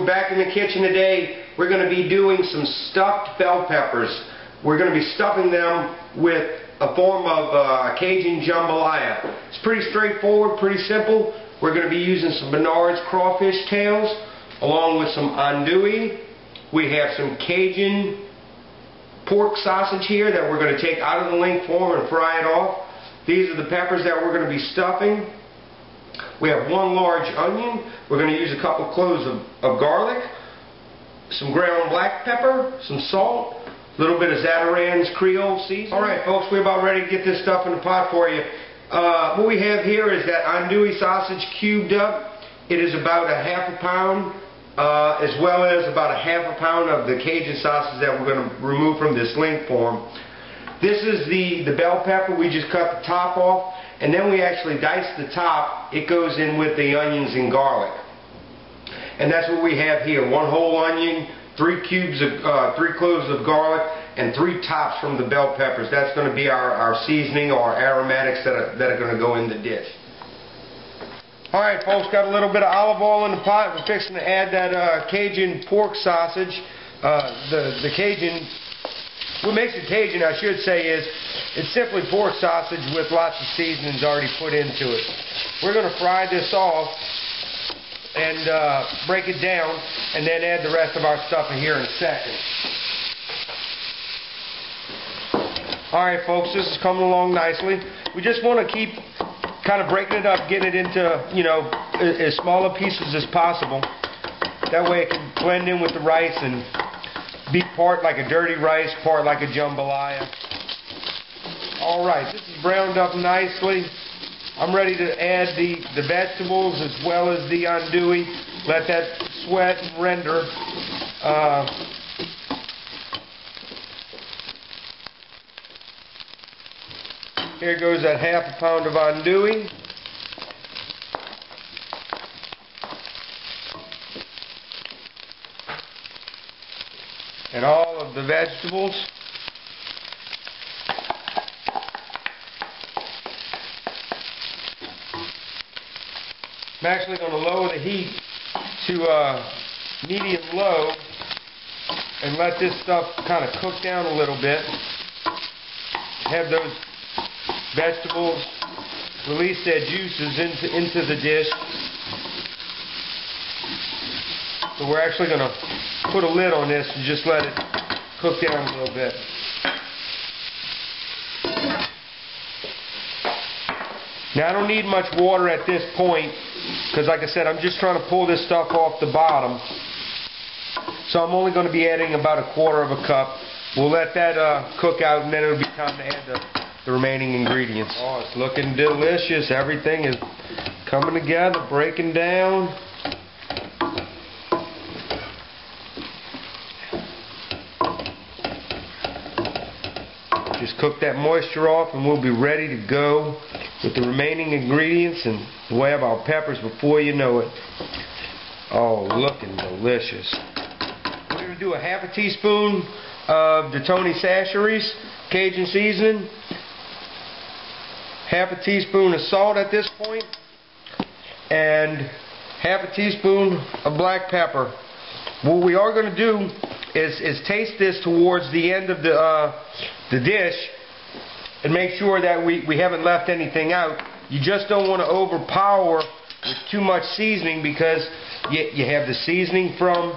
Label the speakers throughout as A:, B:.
A: we're back in the kitchen today. We're going to be doing some stuffed bell peppers. We're going to be stuffing them with a form of Cajun jambalaya. It's pretty straightforward, pretty simple. We're going to be using some Bernard's crawfish tails along with some andouille. We have some Cajun pork sausage here that we're going to take out of the link form and fry it off. These are the peppers that we're going to be stuffing. We have one large onion. We're going to use a couple cloves of garlic, some ground black pepper, some salt, a little bit of Zatarain's Creole seasoning. Alright folks, we're about ready to get this stuff in the pot for you. What we have here is that andouille sausage cubed up. It is about a half a pound, as well as about a half a pound of the Cajun sausage that we're going to remove from this link form. This is the bell pepper. We just cut the top off, and then we actually dice the top. It goes in with the onions and garlic. And that's what we have here. One whole onion, 3 cloves of garlic, and 3 tops from the bell peppers. That's going to be our seasoning or aromatics that are going to go in the dish. Alright folks, got a little bit of olive oil in the pot. We're fixing to add that Cajun pork sausage. The Cajun, what makes it Cajun, I should say, is it's simply pork sausage with lots of seasonings already put into it. We're going to fry this off and break it down, and then add the rest of our stuff in here in a second. Alright folks, this is coming along nicely. We just want to keep kind of breaking it up, getting it into, you know, as smaller pieces as possible. That way it can blend in with the rice and be part like a dirty rice, part like a jambalaya. Alright, this is browned up nicely. I'm ready to add the vegetables as well as the andouille. Let that sweat and render. Here goes that half a pound of andouille. And all of the vegetables. I'm actually going to lower the heat to medium low and let this stuff kind of cook down a little bit. Have those vegetables release their juices into the dish. So we're actually going to put a lid on this and just let it cook down a little bit. Now I don't need much water at this point because, like I said, I'm just trying to pull this stuff off the bottom. So I'm only going to be adding about a quarter of a cup. We'll let that cook out, and then it'll be time to add the remaining ingredients. Oh, it's looking delicious. Everything is coming together, breaking down. Just cook that moisture off and we'll be ready to go with the remaining ingredients, and we'll have our peppers before you know it. Oh, looking delicious. We're going to do a half a teaspoon of the Tony Chachere's Cajun seasoning, half a teaspoon of salt at this point, and half a teaspoon of black pepper. What we are going to do is taste this towards the end of the dish and make sure that we haven't left anything out. You just don't want to overpower with too much seasoning, because you have the seasoning from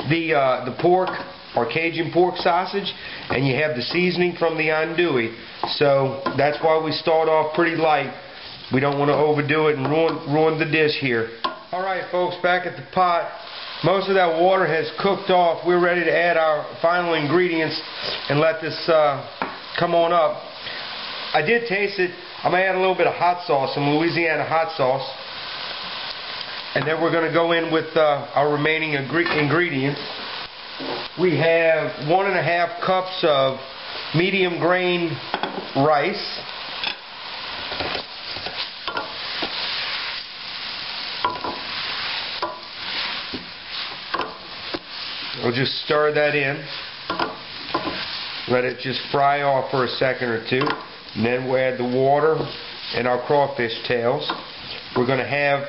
A: the pork or Cajun pork sausage, and you have the seasoning from the andouille. So that's why we start off pretty light. We don't want to overdo it and ruin the dish here. Alright folks, back at the pot. Most of that water has cooked off. We're ready to add our final ingredients and let this come on up. I did taste it. I'm going to add a little bit of hot sauce, some Louisiana hot sauce. And then we're going to go in with our remaining ingredients. We have 1½ cups of medium grain rice. We'll just stir that in. Let it just fry off for a second or two. And then we'll add the water and our crawfish tails. We're going to have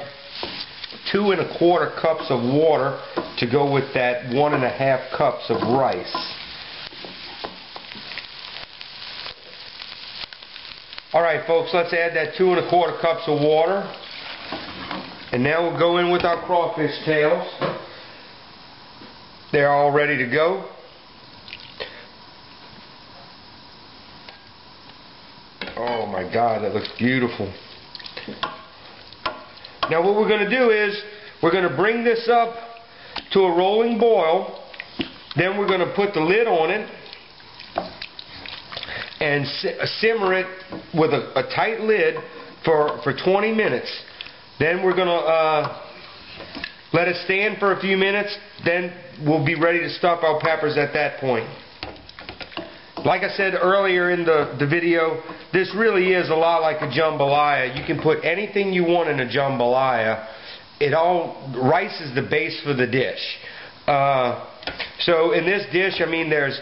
A: 2 1/4 cups of water to go with that 1 1/2 cups of rice. Alright folks, let's add that 2 1/4 cups of water. And now we'll go in with our crawfish tails. They're all ready to go. Oh my God, that looks beautiful. Now what we're going to do is we're going to bring this up to a rolling boil. Then we're going to put the lid on it and simmer it with a tight lid for 20 minutes. Then we're going to let it stand for a few minutes. Then we'll be ready to stuff our peppers at that point. Like I said earlier in the video, this really is a lot like a jambalaya. You can put anything you want in a jambalaya. Rice is the base for the dish. So in this dish, I mean, there's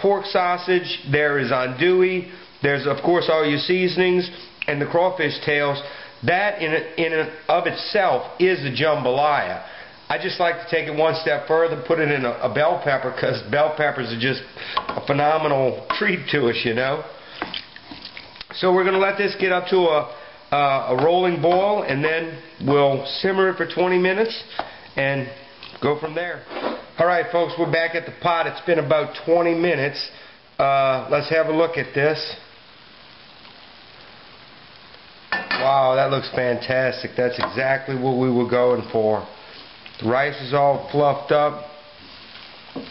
A: pork sausage, there is andouille, there's of course all your seasonings, and the crawfish tails. That in and of itself is a jambalaya. I just like to take it one step further, put it in a bell pepper, because bell peppers are just a phenomenal treat to us, you know. So we're going to let this get up to a rolling boil, and then we'll simmer it for 20 minutes and go from there. Alright folks, we're back at the pot. It's been about 20 minutes. Let's have a look at this. Wow, that looks fantastic. That's exactly what we were going for. The rice is all fluffed up. You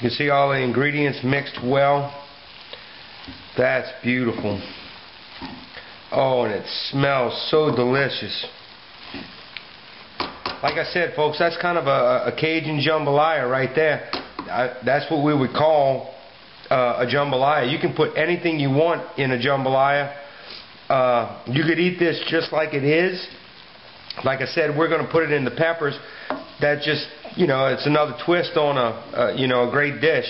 A: can see all the ingredients mixed well. That's beautiful. Oh, and it smells so delicious. Like I said, folks, that's kind of a Cajun jambalaya right there. That's what we would call a jambalaya. You can put anything you want in a jambalaya. You could eat this just like it is. Like I said, we're going to put it in the peppers. That just, you know, it's another twist on a great dish.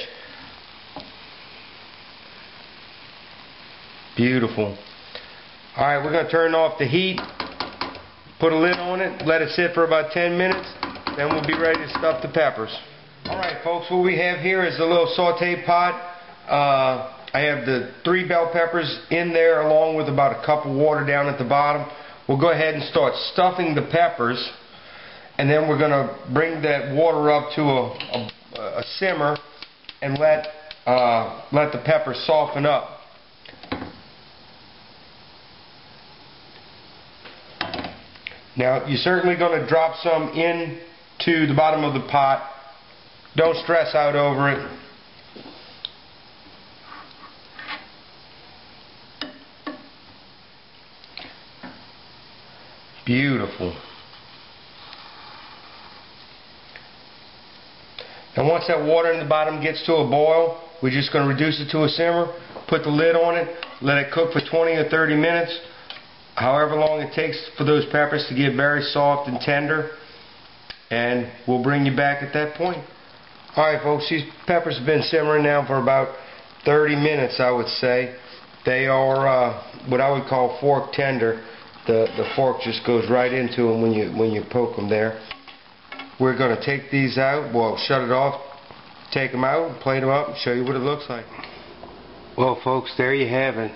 A: Beautiful. Alright, we're going to turn off the heat, put a lid on it, let it sit for about 10 minutes, then we'll be ready to stuff the peppers. Alright folks, what we have here is a little saute pot. I have the 3 bell peppers in there along with about a cup of water down at the bottom. We'll go ahead and start stuffing the peppers, and then we're going to bring that water up to a simmer and let the peppers soften up. Now you're certainly going to drop some into the bottom of the pot. Don't stress out over it. Beautiful. And once that water in the bottom gets to a boil, we're just going to reduce it to a simmer, put the lid on it, let it cook for 20 or 30 minutes, however long it takes for those peppers to get very soft and tender, and we'll bring you back at that point. Alright folks, these peppers have been simmering now for about 30 minutes, I would say. They are what I would call fork tender. The fork just goes right into them when you poke them there. We're going to take these out. Well, shut it off, take them out, plate them up, and show you what it looks like. Well, folks, there you have it.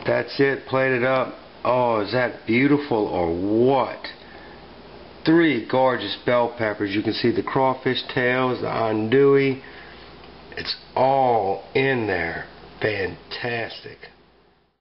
A: That's it, plated up. Oh, is that beautiful or what? 3 gorgeous bell peppers. You can see the crawfish tails, the andouille. It's all in there. Fantastic.